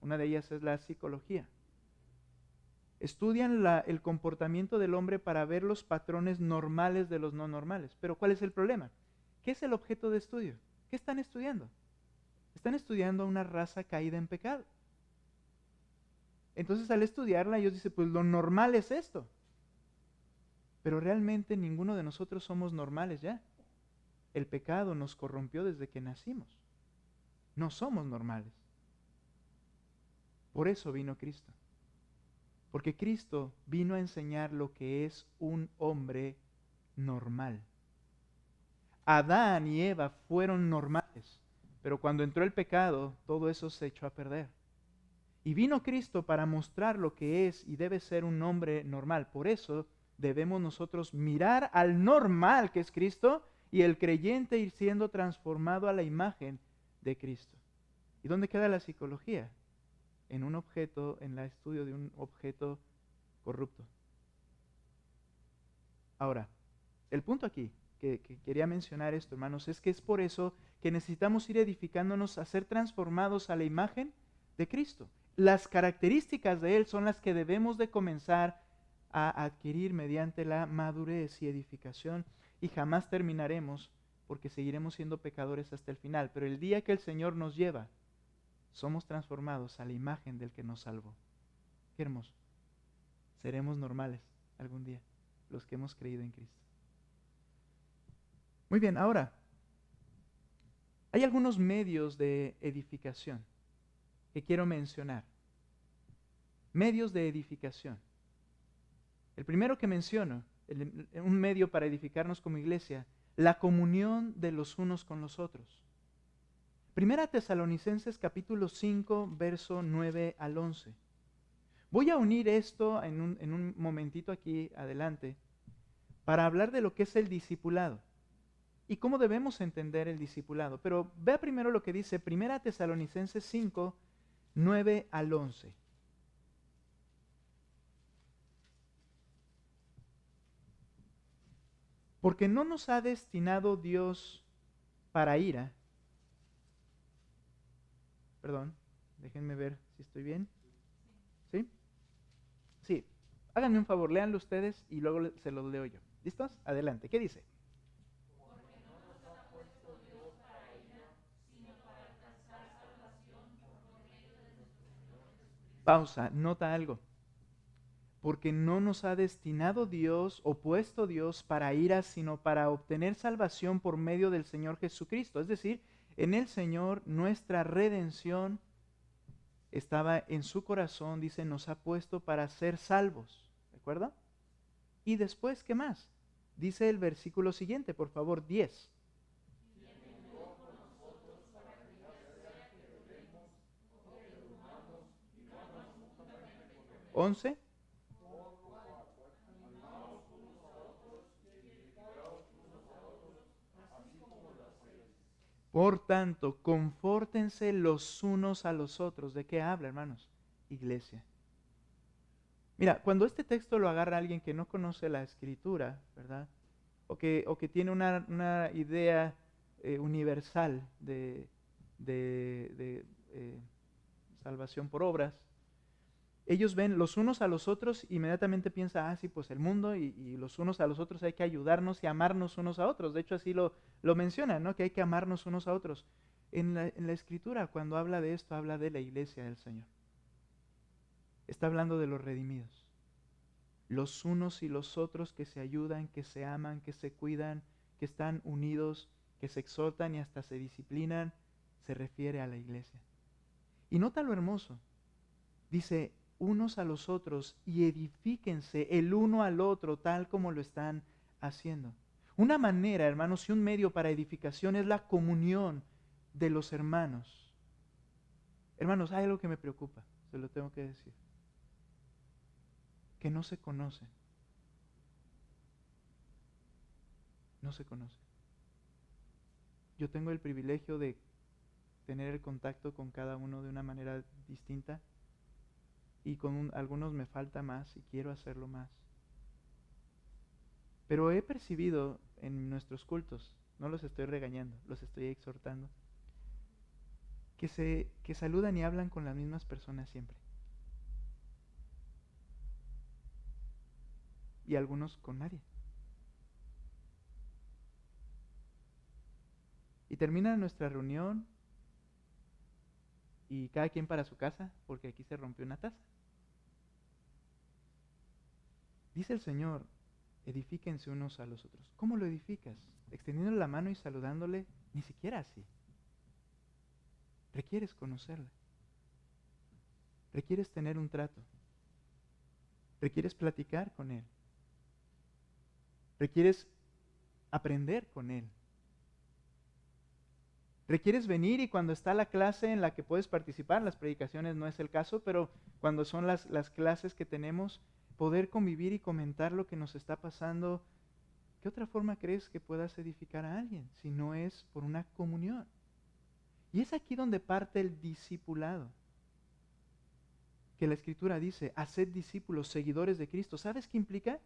Una de ellas es la psicología. Estudian el comportamiento del hombre para ver los patrones normales de los no normales. Pero ¿cuál es el problema? ¿Qué es el objeto de estudio? ¿Qué están estudiando? Están estudiando a una raza caída en pecado. Entonces al estudiarla ellos dicen, pues lo normal es esto. Pero realmente ninguno de nosotros somos normales ya. El pecado nos corrompió desde que nacimos. No somos normales. Por eso vino Cristo. Porque Cristo vino a enseñar lo que es un hombre normal. Adán y Eva fueron normales, pero cuando entró el pecado, todo eso se echó a perder. Y vino Cristo para mostrar lo que es y debe ser un hombre normal. Por eso debemos nosotros mirar al normal que es Cristo y el creyente ir siendo transformado a la imagen de Cristo. ¿Y dónde queda la psicología? En un objeto, en el estudio de un objeto corrupto. Ahora, el punto aquí que quería mencionar esto, hermanos, es que es por eso que necesitamos ir edificándonos a ser transformados a la imagen de Cristo. Las características de Él son las que debemos de comenzar a adquirir mediante la madurez y edificación, y jamás terminaremos porque seguiremos siendo pecadores hasta el final. Pero el día que el Señor nos lleva, somos transformados a la imagen del que nos salvó. Qué hermoso. Seremos normales algún día, los que hemos creído en Cristo. Muy bien, ahora, hay algunos medios de edificación que quiero mencionar. Medios de edificación. El primero que menciono, un medio para edificarnos como iglesia, la comunión de los unos con los otros. Primera Tesalonicenses capítulo 5, verso 9 al 11. Voy a unir esto en un momentito aquí adelante para hablar de lo que es el discipulado y cómo debemos entender el discipulado. Pero vea primero lo que dice Primera Tesalonicenses 5, 9 al 11. Porque no nos ha destinado Dios para ira. Perdón, déjenme ver si estoy bien. ¿Sí? Sí. Háganme un favor, léanlo ustedes y luego se los leo yo. ¿Listos? Adelante. ¿Qué dice? Pausa, nota algo. Porque no nos ha destinado Dios o puesto Dios para ira, sino para obtener salvación por medio del Señor Jesucristo. Es decir, en el Señor nuestra redención estaba en su corazón, dice, nos ha puesto para ser salvos. ¿De acuerdo? Y después, ¿qué más? Dice el versículo siguiente, por favor, 10. 11. Por tanto, confórtense los unos a los otros. ¿De qué habla, hermanos? Iglesia. Mira, cuando este texto lo agarra alguien que no conoce la Escritura, ¿verdad? O que tiene una idea universal de salvación por obras, ellos ven los unos a los otros, inmediatamente piensa, sí, pues el mundo y los unos a los otros hay que ayudarnos y amarnos unos a otros. De hecho, así lo menciona, ¿no? Que hay que amarnos unos a otros. En la Escritura, cuando habla de esto, habla de la iglesia del Señor. Está hablando de los redimidos. Los unos y los otros que se ayudan, que se aman, que se cuidan, que están unidos, que se exhortan y hasta se disciplinan, se refiere a la iglesia. Y nota lo hermoso. Dice, unos a los otros y edifíquense el uno al otro tal como lo están haciendo. Una manera, hermanos, y un medio para edificación es la comunión de los hermanos. Hermanos, hay algo que me preocupa, se lo tengo que decir. Que no se conocen. No se conocen. Yo tengo el privilegio de tener el contacto con cada uno de una manera distinta. Y con algunos me falta más y quiero hacerlo más. Pero he percibido en nuestros cultos, no los estoy regañando, los estoy exhortando, que saludan y hablan con las mismas personas siempre. Y algunos con nadie. Y termina nuestra reunión y cada quien para su casa, porque aquí se rompió una taza. Dice el Señor, edifíquense unos a los otros. ¿Cómo lo edificas? Extendiéndole la mano y saludándole, ni siquiera así. Requieres conocerle. Requieres tener un trato. Requieres platicar con Él. Requieres aprender con Él. Requieres venir y cuando está la clase en la que puedes participar, las predicaciones no es el caso, pero cuando son las clases que tenemos, poder convivir y comentar lo que nos está pasando. ¿Qué otra forma crees que puedas edificar a alguien si no es por una comunión? Y es aquí donde parte el discipulado. Que la Escritura dice, haced discípulos, seguidores de Cristo. ¿Sabes qué implica?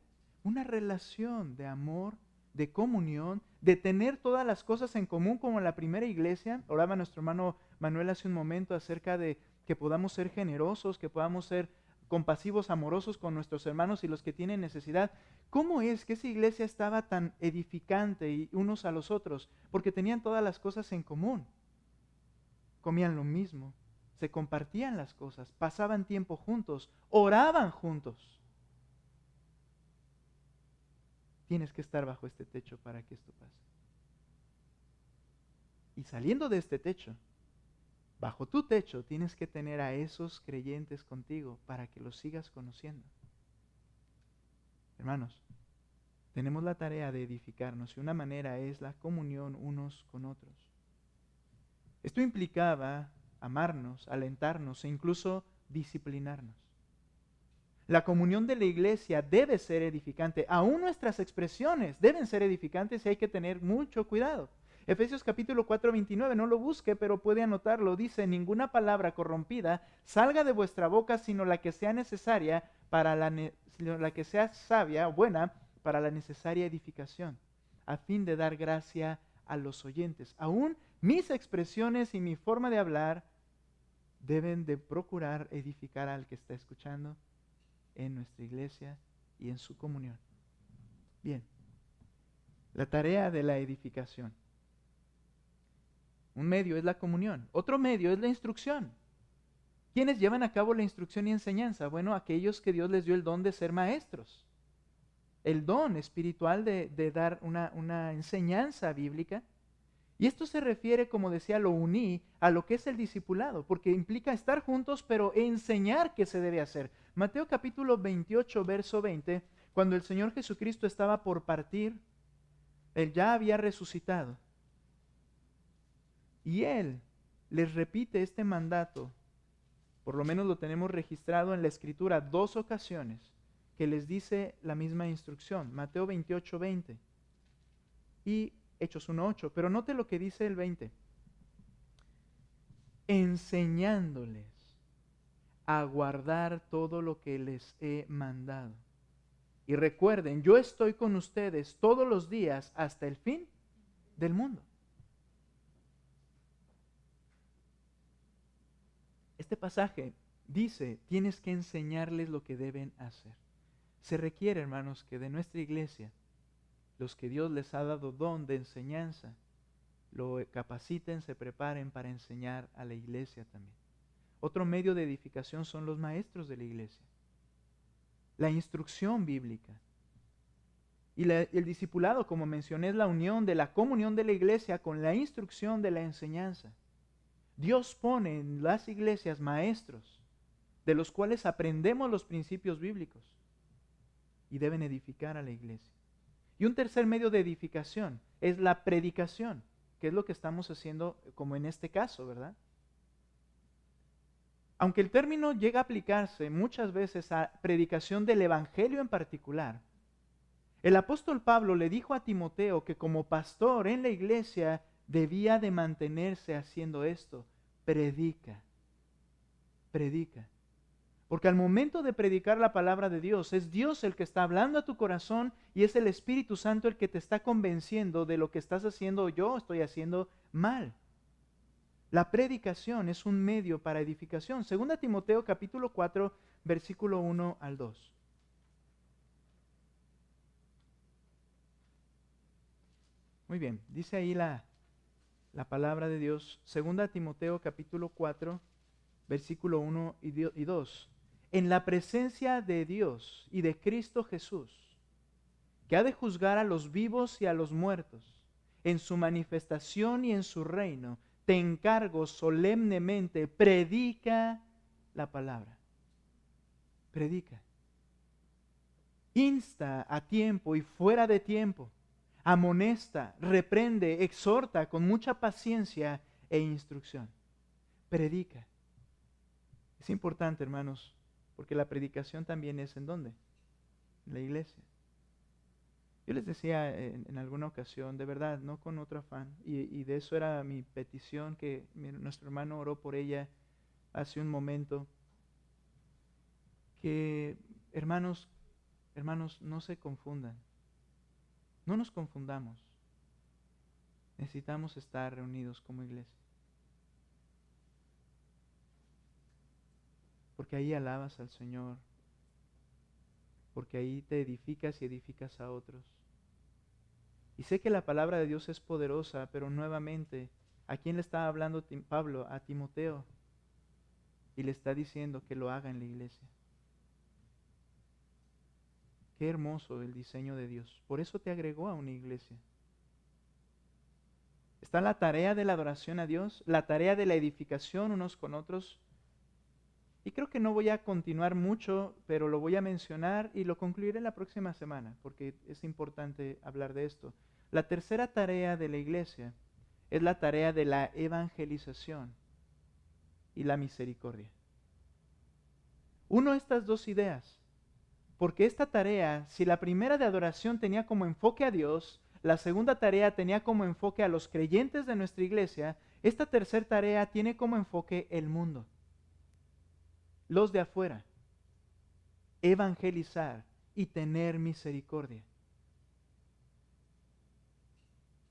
Una relación de amor de comunión, de tener todas las cosas en común como la primera iglesia. Oraba nuestro hermano Manuel hace un momento acerca de que podamos ser generosos, que podamos ser compasivos, amorosos con nuestros hermanos y los que tienen necesidad. ¿Cómo es que esa iglesia estaba tan edificante y unos a los otros? Porque tenían todas las cosas en común. Comían lo mismo, se compartían las cosas, pasaban tiempo juntos, oraban juntos. Tienes que estar bajo este techo para que esto pase. Y saliendo de este techo, bajo tu techo, tienes que tener a esos creyentes contigo para que los sigas conociendo. Hermanos, tenemos la tarea de edificarnos y una manera es la comunión unos con otros. Esto implicaba amarnos, alentarnos e incluso disciplinarnos. La comunión de la iglesia debe ser edificante. Aún nuestras expresiones deben ser edificantes y hay que tener mucho cuidado. Efesios capítulo 4, 29, no lo busque, pero puede anotarlo. Dice, ninguna palabra corrompida salga de vuestra boca, sino la que sea necesaria para la que sea sabia o buena para la necesaria edificación, a fin de dar gracia a los oyentes. Aún mis expresiones y mi forma de hablar deben de procurar edificar al que está escuchando en nuestra iglesia y en su comunión. Bien, la tarea de la edificación. Un medio es la comunión, otro medio es la instrucción. ¿Quiénes llevan a cabo la instrucción y enseñanza? Bueno, aquellos que Dios les dio el don de ser maestros. El don espiritual de dar una enseñanza bíblica. Y esto se refiere, como decía, lo uní a lo que es el discipulado, porque implica estar juntos, pero enseñar qué se debe hacer. Mateo capítulo 28, verso 20, cuando el Señor Jesucristo estaba por partir, Él ya había resucitado. Y Él les repite este mandato, por lo menos lo tenemos registrado en la Escritura 2 ocasiones, que les dice la misma instrucción. Mateo 28, 20 y Hechos 1:8, pero note lo que dice el 20. Enseñándoles a guardar todo lo que les he mandado. Y recuerden, yo estoy con ustedes todos los días hasta el fin del mundo. Este pasaje dice, tienes que enseñarles lo que deben hacer. Se requiere, hermanos, que de nuestra iglesia, los que Dios les ha dado don de enseñanza, lo capaciten, se preparen para enseñar a la iglesia también. Otro medio de edificación son los maestros de la iglesia. La instrucción bíblica. Y el discipulado, como mencioné, es la unión de la comunión de la iglesia con la instrucción de la enseñanza. Dios pone en las iglesias maestros, de los cuales aprendemos los principios bíblicos y deben edificar a la iglesia. Y un tercer medio de edificación es la predicación, que es lo que estamos haciendo como en este caso, ¿verdad? Aunque el término llega a aplicarse muchas veces a predicación del evangelio en particular, el apóstol Pablo le dijo a Timoteo que como pastor en la iglesia debía de mantenerse haciendo esto. Predica. Porque al momento de predicar la palabra de Dios, es Dios el que está hablando a tu corazón y es el Espíritu Santo el que te está convenciendo de lo que estás haciendo o yo estoy haciendo mal. La predicación es un medio para edificación. Segunda Timoteo capítulo 4, versículo 1 al 2. Muy bien, dice ahí la palabra de Dios. Segunda Timoteo capítulo 4, versículo 1 y 2. En la presencia de Dios y de Cristo Jesús, que ha de juzgar a los vivos y a los muertos, en su manifestación y en su reino, te encargo solemnemente, predica la palabra. Predica. Insta a tiempo y fuera de tiempo. Amonesta, reprende, exhorta con mucha paciencia e instrucción. Predica. Es importante, hermanos, porque la predicación también es ¿en dónde? En la iglesia. Yo les decía en alguna ocasión, de verdad, no con otro afán, y de eso era mi petición, que nuestro hermano oró por ella hace un momento, que hermanos, no se confundan. No nos confundamos. Necesitamos estar reunidos como iglesia. Porque ahí alabas al Señor. Porque ahí te edificas y edificas a otros. Y sé que la palabra de Dios es poderosa, pero nuevamente, ¿a quién le está hablando Pablo? A Timoteo. Y le está diciendo que lo haga en la iglesia. Qué hermoso el diseño de Dios. Por eso te agregó a una iglesia. Está la tarea de la adoración a Dios, la tarea de la edificación unos con otros. Y creo que no voy a continuar mucho, pero lo voy a mencionar y lo concluiré la próxima semana, porque es importante hablar de esto. La tercera tarea de la iglesia es la tarea de la evangelización y la misericordia. Uno estas dos ideas, porque esta tarea, si la primera de adoración tenía como enfoque a Dios, la segunda tarea tenía como enfoque a los creyentes de nuestra iglesia, esta tercera tarea tiene como enfoque el mundo. Los de afuera, evangelizar y tener misericordia.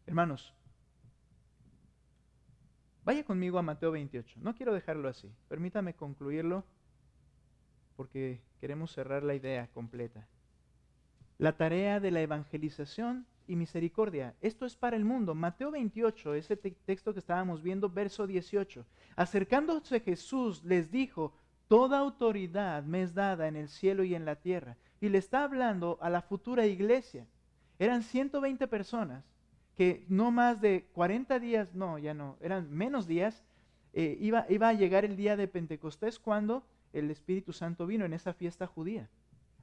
Hermanos, vaya conmigo a Mateo 28. No quiero dejarlo así. Permítame concluirlo porque queremos cerrar la idea completa. La tarea de la evangelización y misericordia. Esto es para el mundo. Mateo 28, ese texto que estábamos viendo, verso 18. Acercándose Jesús les dijo: toda autoridad me es dada en el cielo y en la tierra. Y le está hablando a la futura iglesia. Eran 120 personas que no más de 40 días, no, ya no, eran menos días, iba a llegar el día de Pentecostés cuando el Espíritu Santo vino en esa fiesta judía.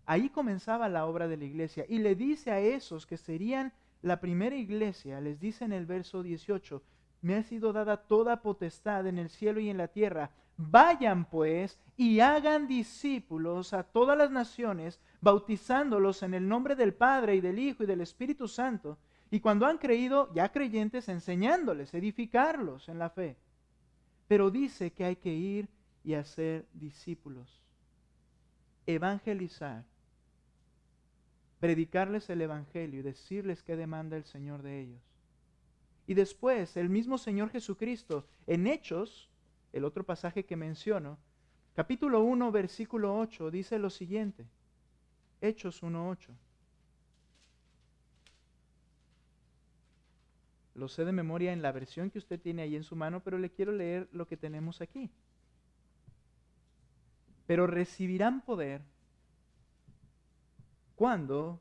Ahí comenzaba la obra de la iglesia y le dice a esos que serían la primera iglesia, les dice en el verso 18, me ha sido dada toda potestad en el cielo y en la tierra. Vayan pues y hagan discípulos a todas las naciones, bautizándolos en el nombre del Padre y del Hijo y del Espíritu Santo. Y cuando han creído, ya creyentes, enseñándoles, edificarlos en la fe. Pero dice que hay que ir y hacer discípulos, evangelizar, predicarles el evangelio y decirles qué demanda el Señor de ellos. Y después el mismo Señor Jesucristo en Hechos, el otro pasaje que menciono, capítulo 1, versículo 8, dice lo siguiente. Hechos 1:8. Lo sé de memoria en la versión que usted tiene ahí en su mano, pero le quiero leer lo que tenemos aquí. Pero recibirán poder cuando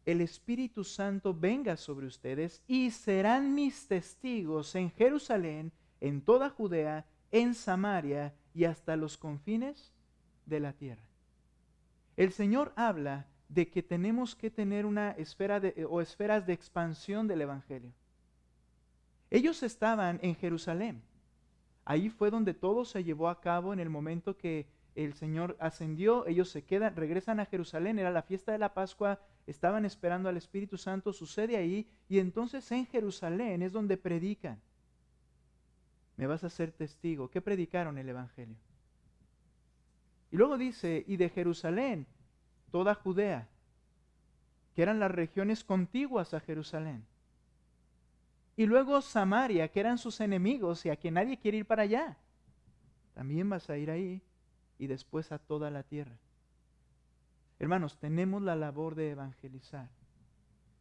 el Espíritu Santo venga sobre ustedes y serán mis testigos en Jerusalén, en toda Judea, en Samaria y hasta los confines de la tierra. El Señor habla de que tenemos que tener una esfera esferas de expansión del Evangelio. Ellos estaban en Jerusalén. Ahí fue donde todo se llevó a cabo en el momento que el Señor ascendió. Ellos se quedan, regresan a Jerusalén, era la fiesta de la Pascua, estaban esperando al Espíritu Santo, sucede ahí, y entonces en Jerusalén es donde predican. Me vas a ser testigo. ¿Qué predicaron? El Evangelio. Y luego dice, y de Jerusalén, toda Judea, que eran las regiones contiguas a Jerusalén. Y luego Samaria, que eran sus enemigos y a quien nadie quiere ir para allá. También vas a ir ahí y después a toda la tierra. Hermanos, tenemos la labor de evangelizar,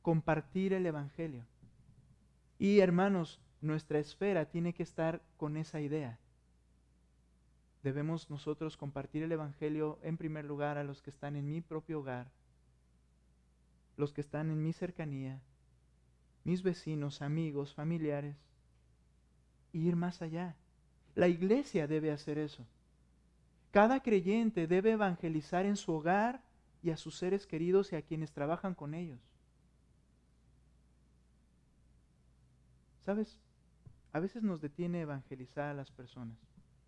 compartir el Evangelio. Y hermanos, nuestra esfera tiene que estar con esa idea. Debemos nosotros compartir el Evangelio en primer lugar a los que están en mi propio hogar, los que están en mi cercanía, mis vecinos, amigos, familiares, e ir más allá. La iglesia debe hacer eso. Cada creyente debe evangelizar en su hogar y a sus seres queridos y a quienes trabajan con ellos. ¿Sabes? A veces nos detiene evangelizar a las personas.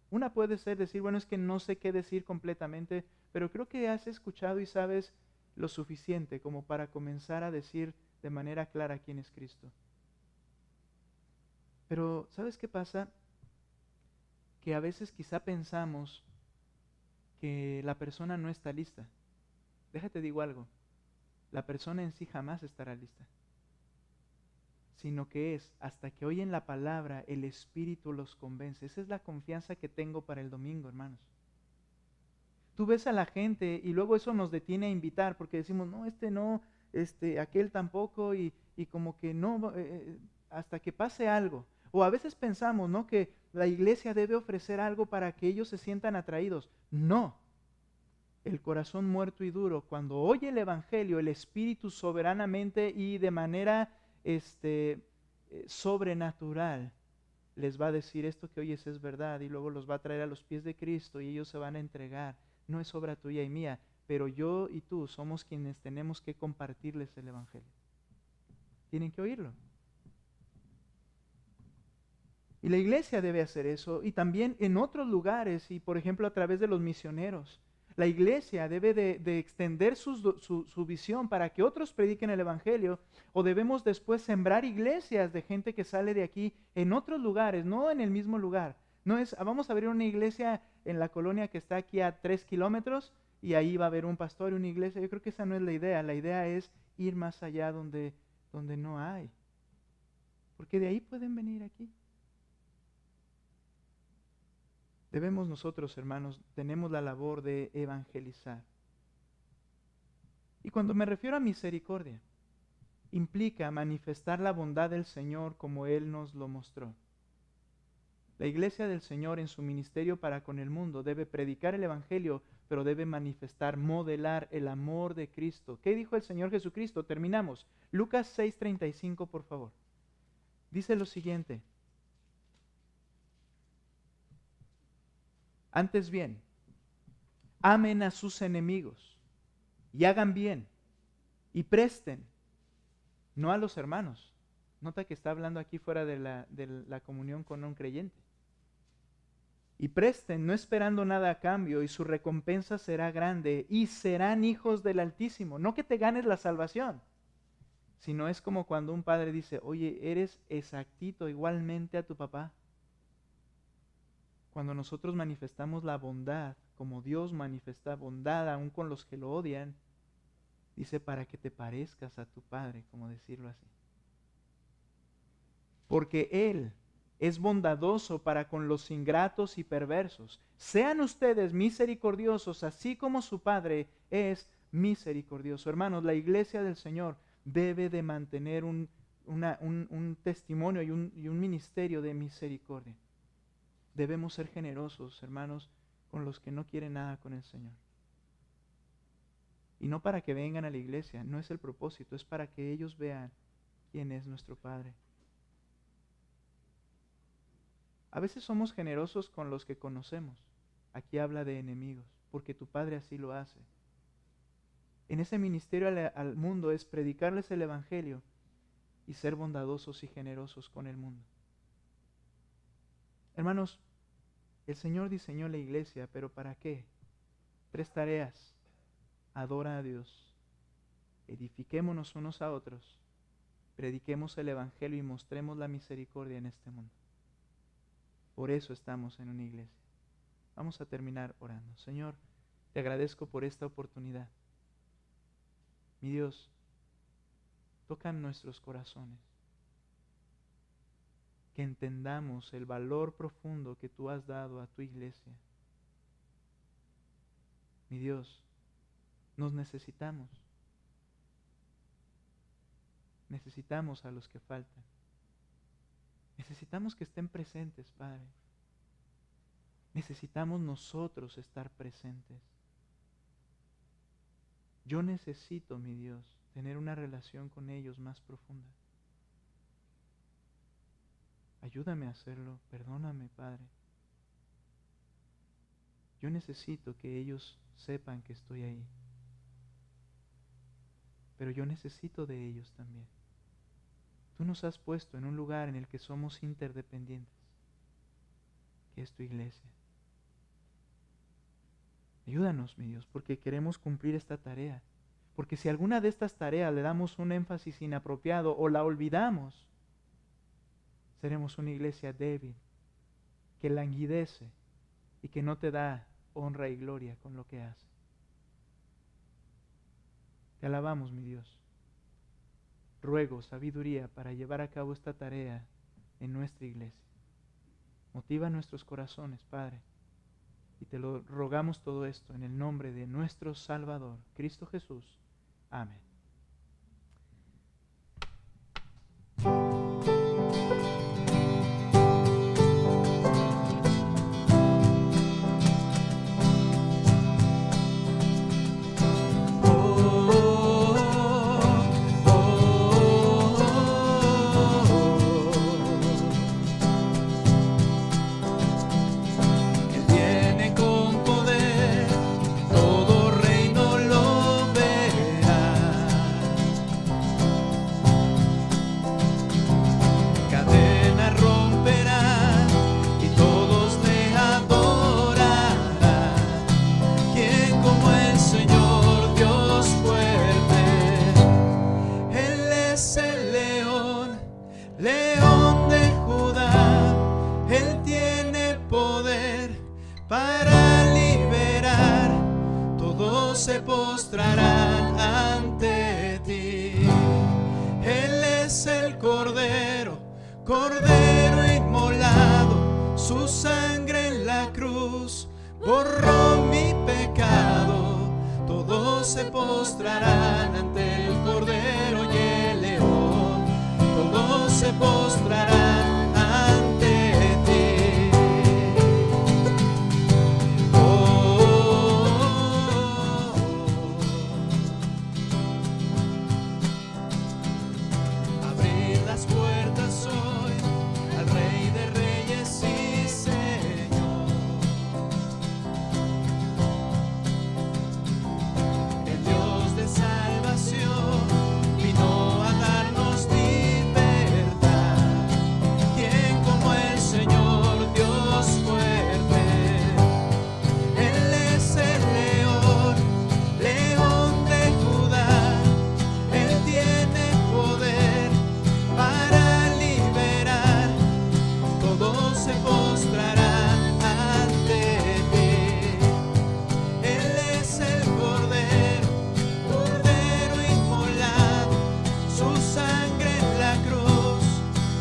Una puede ser decir, bueno, es que no sé qué decir completamente, pero creo que has escuchado y sabes lo suficiente como para comenzar a decir de manera clara quién es Cristo. Pero, ¿sabes qué pasa? Que a veces quizá pensamos que la persona no está lista. Déjate digo algo. la persona en sí jamás estará lista, sino que es hasta que oyen la palabra, el Espíritu los convence. Esa es la confianza que tengo para el domingo, hermanos. Tú ves a la gente y luego eso nos detiene a invitar porque decimos, no, no, aquel tampoco y como que no, hasta que pase algo. O a veces pensamos, ¿no?, que la iglesia debe ofrecer algo para que ellos se sientan atraídos. No. El corazón muerto y duro, cuando oye el Evangelio, el Espíritu soberanamente y de manera sobrenatural les va a decir, esto que oyes es verdad, y luego los va a traer a los pies de Cristo y ellos se van a entregar. No es obra tuya y mía, pero yo y tú somos quienes tenemos que compartirles el Evangelio. Tienen que oírlo. Y la iglesia debe hacer eso, y también en otros lugares, y por ejemplo a través de los misioneros. La iglesia debe de extender su visión para que otros prediquen el Evangelio, o debemos después sembrar iglesias de gente que sale de aquí en otros lugares, no en el mismo lugar. No es, vamos a abrir una iglesia en la colonia que está aquí a 3 kilómetros y ahí va a haber un pastor y una iglesia. Yo creo que esa no es la idea. La idea es ir más allá donde no hay. Porque de ahí pueden venir aquí. Debemos nosotros, hermanos, tenemos la labor de evangelizar. Y cuando me refiero a misericordia, implica manifestar la bondad del Señor como Él nos lo mostró. La iglesia del Señor en su ministerio para con el mundo debe predicar el Evangelio, pero debe manifestar, modelar el amor de Cristo. ¿Qué dijo el Señor Jesucristo? Terminamos. Lucas 6:35, por favor. Dice lo siguiente. Antes bien, amen a sus enemigos y hagan bien y presten, no a los hermanos. Nota que está hablando aquí fuera de la comunión con un creyente. Y presten, no esperando nada a cambio, y su recompensa será grande, y serán hijos del Altísimo. No que te ganes la salvación, sino es como cuando un padre dice, oye, eres exactito igualmente a tu papá. Cuando nosotros manifestamos la bondad, como Dios manifiesta bondad aún con los que lo odian, dice para que te parezcas a tu Padre, como decirlo así. Porque Él es bondadoso para con los ingratos y perversos. Sean ustedes misericordiosos, así como su Padre es misericordioso. Hermanos, la iglesia del Señor debe de mantener un testimonio y un ministerio de misericordia. Debemos ser generosos, hermanos, con los que no quieren nada con el Señor. Y no para que vengan a la iglesia, no es el propósito, es para que ellos vean quién es nuestro Padre. A veces somos generosos con los que conocemos. Aquí habla de enemigos, porque tu Padre así lo hace. En ese ministerio al mundo es predicarles el Evangelio y ser bondadosos y generosos con el mundo. Hermanos, el Señor diseñó la iglesia, pero ¿para qué? 3 tareas. Adora a Dios, edifiquémonos unos a otros, prediquemos el Evangelio y mostremos la misericordia en este mundo. Por eso estamos en una iglesia. Vamos a terminar orando. Señor, te agradezco por esta oportunidad. Mi Dios, toca en nuestros corazones. Que entendamos el valor profundo que tú has dado a tu iglesia. Mi Dios, nos necesitamos. Necesitamos a los que faltan. Necesitamos que estén presentes, Padre. Necesitamos nosotros estar presentes. Yo necesito, mi Dios, tener una relación con ellos más profunda. Ayúdame a hacerlo. Perdóname, Padre. Yo necesito que ellos sepan que estoy ahí. Pero yo necesito de ellos también. Tú nos has puesto en un lugar en el que somos interdependientes, que es tu iglesia. Ayúdanos, mi Dios, porque queremos cumplir esta tarea. Porque si alguna de estas tareas le damos un énfasis inapropiado o la olvidamos, seremos una iglesia débil, que languidece y que no te da honra y gloria con lo que hace. Te alabamos, mi Dios. Ruego sabiduría para llevar a cabo esta tarea en nuestra iglesia. Motiva nuestros corazones, Padre. Y te lo rogamos todo esto en el nombre de nuestro Salvador, Cristo Jesús. Amén. León de Judá, Él tiene poder para liberar, todos se postrarán ante ti. Él es el Cordero, Cordero inmolado, su sangre en la cruz borró mi pecado, todos se postrarán ante el Cordero y el León, todos se postrarán ante ti. Abrid las puertas hoy al Rey de Reyes y Señor, el Dios de salvación vino a darnos libertad. ¿Quién como el Señor, Dios fuerte? Él es el León, León de Judá. Él tiene poder para liberar, todos se postrarán ante ti. Él es el Cordero, Cordero inmolado, su sangre en la cruz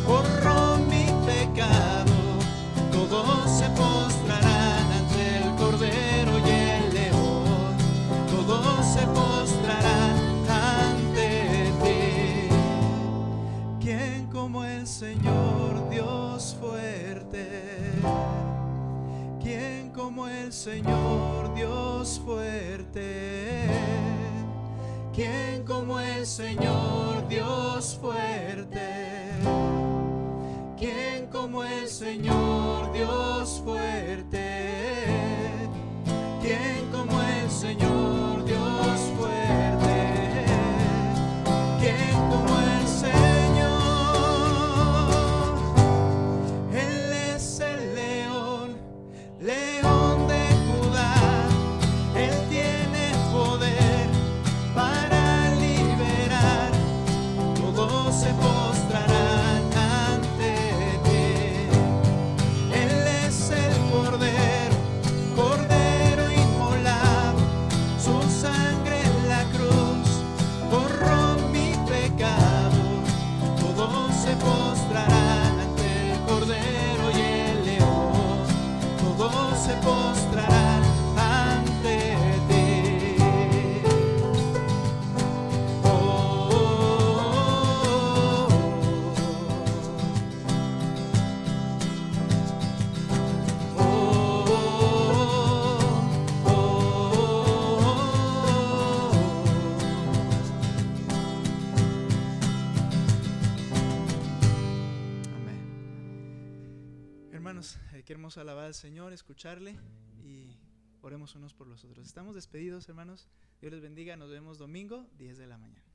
borró mi pecado, todos se postrarán ante el Cordero y el León, todos se postrarán ante ti. ¿Quién como el Señor, Dios fuerte? ¿Quién como el Señor, Dios fuerte? ¿Quién como el Señor, Dios fuerte? ¿Quién como el Señor, Dios fuerte? ¿Quién como el Señor, Dios fuerte? ¿Quién como el Señor? Él es el León, León de Judá. Él tiene poder para liberar, todos se postrarán ante ti. Él es el Cordero, Cordero inmolado, su sangre en la cruz borró mi pecado, todos se postrarán ante el Cordero y el León, todos se postrarán ante ti. Oh, oh, amén. Hermanos, qué hermoso alabar al Señor, escucharle y oremos unos por los otros. Estamos despedidos, hermanos. Dios les bendiga. Nos vemos domingo, 10 de la mañana.